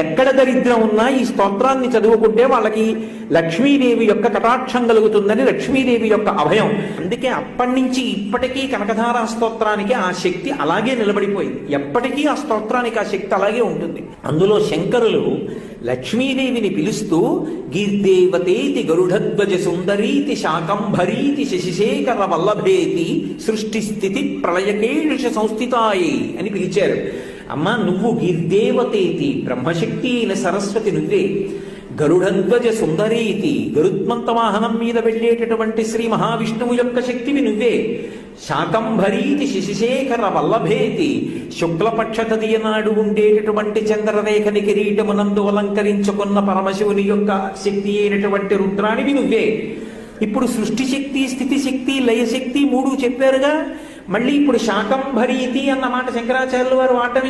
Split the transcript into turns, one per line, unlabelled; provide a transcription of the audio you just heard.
ఎక్కడ దరిద్రం ఉన్నా ఈ స్తోత్రాన్ని చదువుకుంటే వాళ్ళకి లక్ష్మీదేవి యొక్క కటాక్షం కలుగుతుందని లక్ష్మీదేవి యొక్క అభయం. అందుకే అప్పటి నుంచి ఇప్పటికీ కనకధారా స్తోత్రానికి ఆ శక్తి అలాగే నిలబడిపోయింది. ఎప్పటికీ ఆ స్తోత్రానికి ఆ శక్తి అలాగే ఉంటుంది. అందులో శంకరులు లక్ష్మీదేవిని పిలుస్తూ గీర్దేవతేతి గరుడధ్వజ సుందరీతి శాకంభరీతి శశిశేఖర వల్లభేతి సృష్టి స్థితి ప్రళయకేష సంస్థితాయి అని పిలిచారు. అమ్మ, నువ్వు గిర్దేవతేతి, బ్రహ్మశక్తి అయిన సరస్వతి నువ్వే. గరుడధ్వజ సుందరీతి, గరుత్మంత వాహనం మీద వెళ్ళేటటువంటి శ్రీ మహావిష్ణువు యొక్క శక్తివి నువ్వే. శాకంభరీతి శశిశేఖర వల్లభేతి, శుక్లపక్ష తదియ నాడు ఉండేటటువంటి చంద్రరేఖని కిరీటమునందు అలంకరించుకున్న పరమశివుని యొక్క శక్తి అయినటువంటి రుద్రానివి నువ్వే. ఇప్పుడు సృష్టి శక్తి, స్థితి శక్తి, లయశక్తి మూడు చెప్పారుగా. మళ్ళీ ఇప్పుడు శాకంభరీతి అన్న మాట శంకరాచార్యుల వారు వాడటం